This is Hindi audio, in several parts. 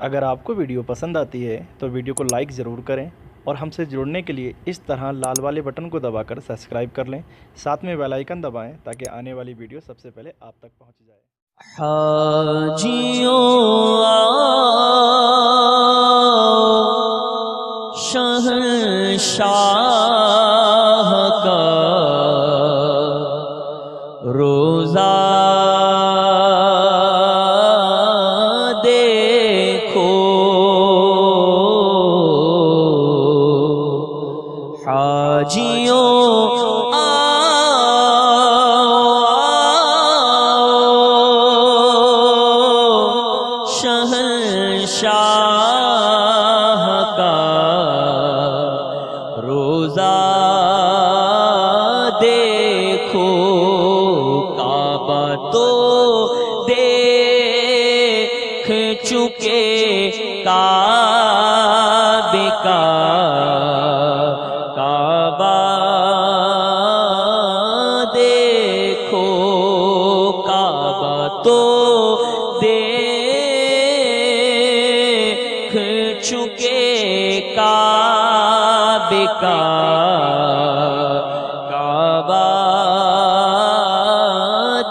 अगर आपको वीडियो पसंद आती है तो वीडियो को लाइक ज़रूर करें और हमसे जुड़ने के लिए इस तरह लाल वाले बटन को दबाकर सब्सक्राइब कर लें। साथ में बेल आइकन दबाएं ताकि आने वाली वीडियो सबसे पहले आप तक पहुंच जाए। हाजियों शहंशाह का रोज़ा देखो, हाजियों शहंशाह का रोज़ा देखो, काबा तो देख चुके काबे का, काबा देखो, काबा तो देख चुके काबे का, काबा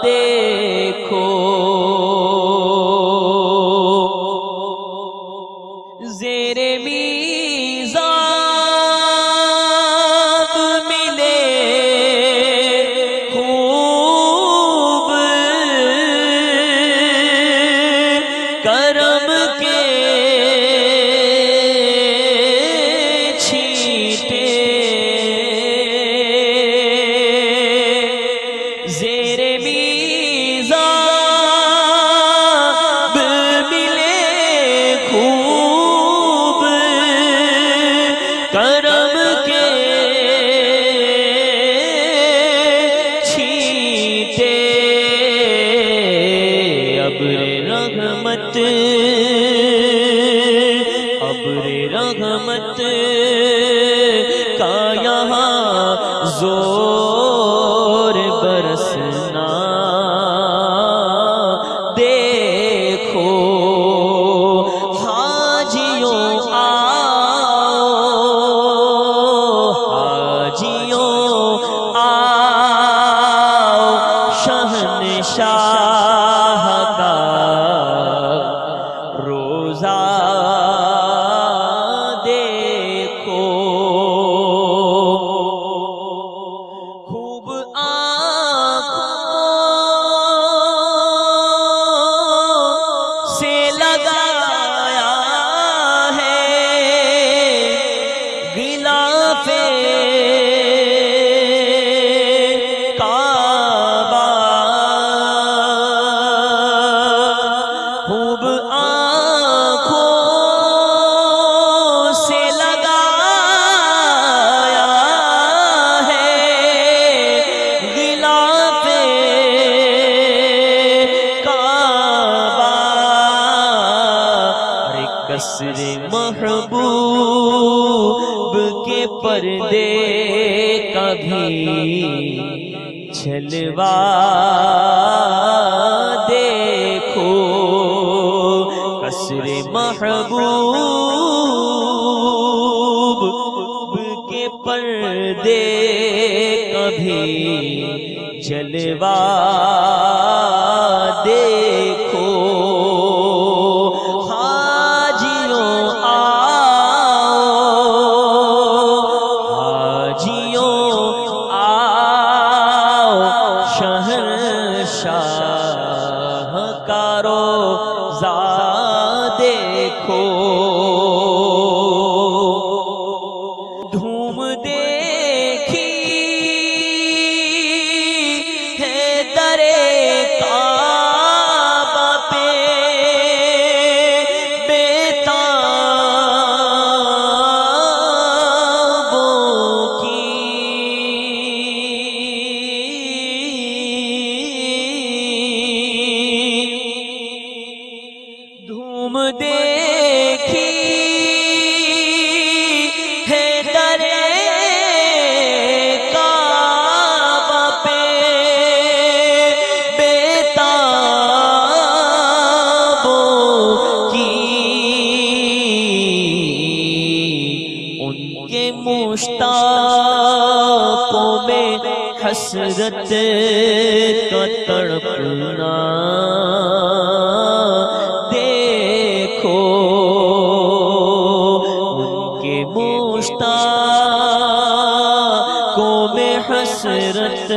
देखो। ज़ेरे मीज़ाब मिले खूब करम के छींटे, ज़ेरे मीज़ाब मिले खूब करम के छींटे, अब्रे रहमत, अब्रे रहमत का यहाँ जोर बरसना देखो, हाजियों आओ, हाजियों आओ, शहंशाह का रोज़ा देखो। खूब आँखों से लगाया है गिलाफ़े काबा, खूब आँखों से लगाया है गिलाफ़े काबा, अरे कसरे महबूब के पर्दे कभी छलवा देखो, कसरे महबूब के पर्दे कभी जलवा देखो, हाजियों आओ, हाजियों आओ, शहंशाह का रोज़ा देखो। धूम देखी है दरे काबा पे बेताबों की, धूम देखी है दरे काबा पे बेताबों की, मुश्ताकों में हसरत का तड़पना देखो, उनके मुश्ताकों में हसरत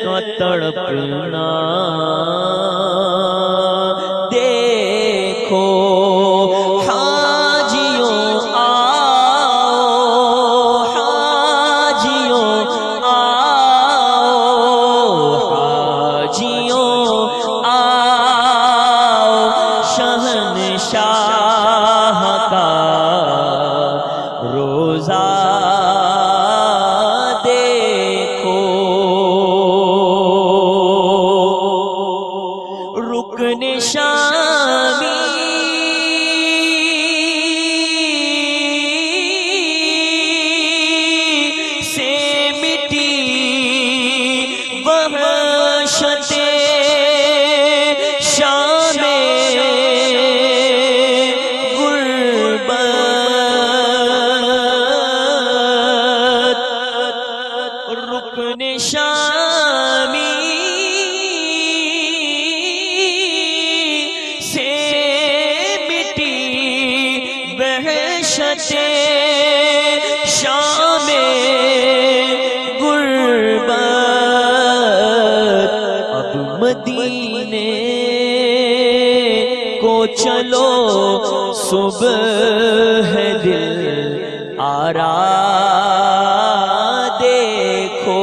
का तड़पना देखो। हाजियों आओ, हाजियों आओ, हाजियों आओ, शहंशाह का रोज़ा देखो। रुकने शामी से मिटी वहशते शामे गुर्बत। रुकने शामी से मिटी वहशते शामे गुर्बत। अब मदीने को चलो, सुबह है दिल आरा देखो।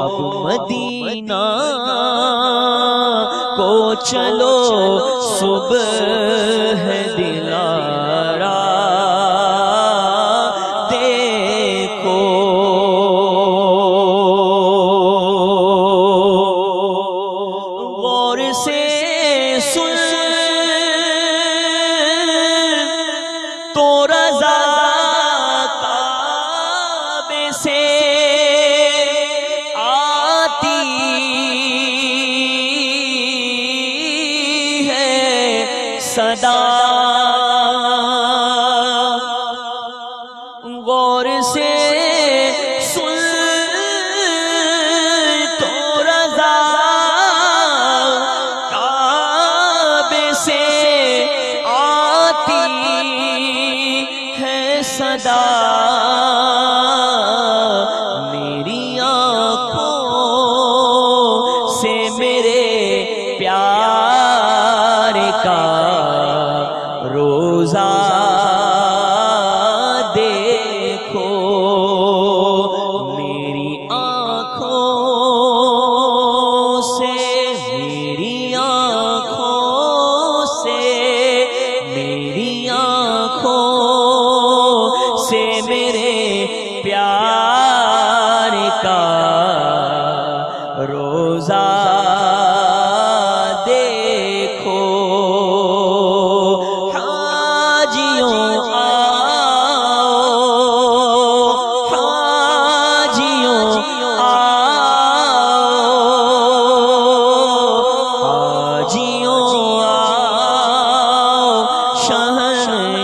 अब मदीना को चलो, सुबह है दिलारा देखो। गौर से सुन तो रज़ा काबे से आती सदा। गौर से सुन तो रज़ा काबे से आती है सदा। मेरी आँखों से मेरे प्यार का रोज़ा देखो। मेरी आँखों से, मेरी आँखों से, मेरी आँखों से मेरे प्यार का रोज़ा देखो।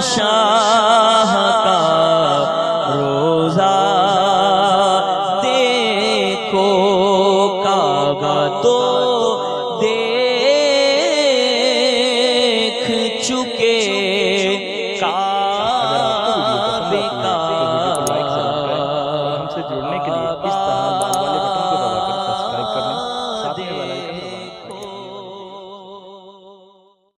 शहंशाह का रोज़ा देखो। काबा तो देख चुके